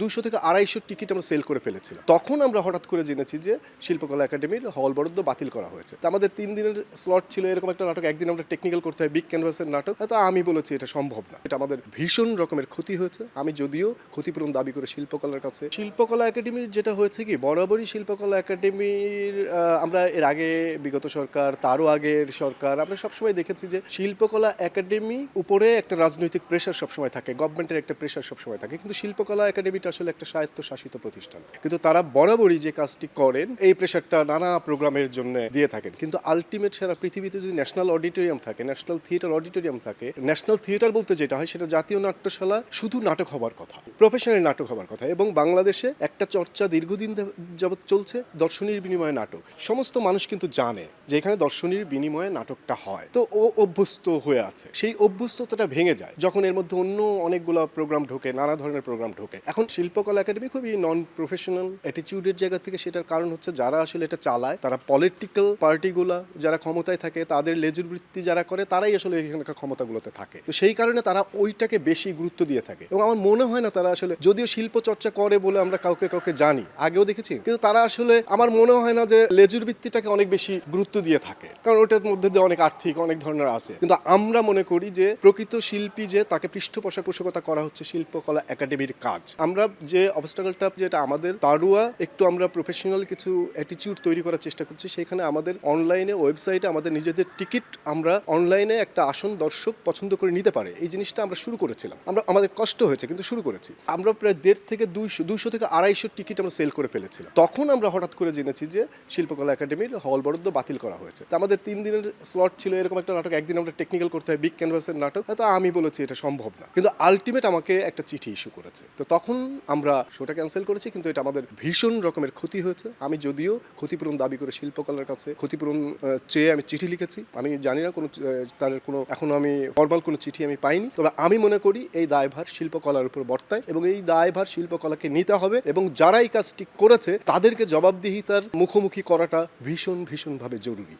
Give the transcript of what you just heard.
200 থেকে 250 টিকিট আমরা সেল করে ফেলেছিলাম। তখন আমরা হঠাৎ করে জেনেছি যে শিল্পকলা একাডেমির হল বরাদ্দ বাতিল করা হয়েছে। তো আমাদের 3 দিনের স্লট ছিল, এরকম একটা নাটক একদিন আমরা টেকনিক্যাল করতে হয়, বিগ ক্যানভাসের নাটক। তো আমি বলেছি এটা সম্ভব না, এটা আমাদের ভীষণ রকমের ক্ষতি হয়েছে। আমি যদিও ক্ষতিপূরণ দাবি করে শিল্পকলার কাছে, শিল্পকলা একাডেমির যেটা হয়েছে কি, বরাবরই শিল্পকলা একাডেমির আমরা এর আগে বিগত সরকার, তারও আগের সরকার, আমরা সবসময় দেখেছি যে শিল্পকলা একাডেমি উপরে একটা রাজনৈতিক প্রেশার সবসময় থাকে, গভর্নমেন্টের একটা প্রেশার সবসময় থাকে। কিন্তু শিল্পকলা একাডেমিটা আসলে একটা স্বায়ত্তশাসিত প্রতিষ্ঠান, কিন্তু তারা বরাবরই যে কাজটি করেন এই প্রেশারটা নানা প্রোগ্রামের জন্য দিয়ে থাকেন। কিন্তু আলটিমেট সারা পৃথিবীতে যদি ন্যাশনাল অডিটোরিয়াম থাকে, ন্যাশনাল থিয়েটার অডিটোরিয়াম থাকে, ন্যাশনাল থিয়েটার বলতে যেটা হয় সেটা জাতীয় নাট্যশালা, শুধু নাটক হবার কথা, প্রফেশনাল নাটক হবার কথা। এবং বাংলাদেশে একটা চর্চা দীর্ঘদিন যাবৎ চলছে, দর্শনীর বিনিময়ে নাটক। সমস্ত মানুষ কিন্তু জানে যে এখানে দর্শনীর বিনিময়ে নাটকটা হয়, তো ও অভ্যস্ত হয়ে আছে। সেই অভ্যস্ততাটা ভেঙে যায় যখন এর মধ্যে অন্য অনেকগুলো প্রোগ্রাম ঢোকে, নানা ধরনের প্রোগ্রাম ঢোকে। এখন শিল্পকলা একাডেমি খুবই নন প্রফেশনাল অ্যাটিটিউডের জায়গা থেকে, সেটার কারণ হচ্ছে যারা আসলে এটা চালায়, তারা পলিটিক্যাল পার্টিগুলা যারা ক্ষমতায় থাকে, তাদের লেজুর বৃত্তি যারা করে, তারাই আসলে এখানকার ক্ষমতাগুলোতে থাকে। তো সেই কারণে তারা ওইটাকে বেশি গুরুত্ব দিয়ে থাকে। এবং আমার মনে হয় না তারা আসলে, যদিও শিল্প চর্চা করে বলে আমরা কাউকে কাউকে জানি, আগেও দেখেছি, কিন্তু তারা আসলে আমার মনে হয় না যে লেজুর বৃত্তিটাকে অনেক বেশি গুরুত্ব দিয়ে থাকে, কারণ ওটার মধ্যে দিয়ে অনেক আর্থিক অনেক ধরনের আছে। কিন্তু আমরা মনে করি যে প্রকৃত শিল্পী যে, তাকে পৃষ্ঠপোষকতা করা হচ্ছে শিল্পকলা একাডেমির কাজ। আমরা যে অবস্টাকলটা, যেটা আমাদের তারুয়া একটু আমরা প্রফেশনাল কিছু অ্যাটিটিউড তৈরি করার চেষ্টা করছি, সেখানে আমাদের অনলাইনে ওয়েবসাইটে আমাদের নিজেদের টিকিট আমরা অনলাইনে একটা আসন দর্শক পছন্দ করে নিতে পারে, এই জিনিসটা আমরা শুরু করেছিলাম। আমাদের কষ্ট হয়েছে কিন্তু শুরু করেছি। আমরা প্রায় 150 থেকে 200 থেকে 250 টিকিট আমরা সেল করে ফেলেছিলাম। তখন আমরা হঠাৎ করে জেনেছি যে শিল্পকলা একাডেমির হল বরাদ্দ বাতিল করা হয়েছে। তো আমাদের 3 দিনের স্লট ছিল, এরকম একটা নাটক একদিন আমরা টেকনিক্যাল করতে হয়, বিগ ক্যানভাসের নাটক। তো আমি বলেছি এটা সম্ভব না, কিন্তু আলটিমেট আমাকে একটা চিঠি ইস্যু করেছে। তো তখন আমরা শোটা ক্যান্সেল করেছি, কিন্তু এটা আমাদের ভীষণ রকমের ক্ষতি হয়েছে। আমি যদিও ক্ষতিপূরণ দাবি করে শিল্পকলার কাছে ক্ষতিপূরণ চেয়ে আমি চিঠি লিখেছি। আমি জানি না কোনো তার কোনো এখনো আমি ফর্মাল কোনো চিঠি আমি পাইনি। তবে আমি মনে করি এই দায়ভার শিল্পকলার উপর বর্তায় এবং এই দায়ভার শিল্পকলাকে নিতে হবে, এবং যারা এই কাজটি করেছে তাদেরকে জবাবদিহিতার মুখোমুখি করাটা ভীষণভাবে জরুরি।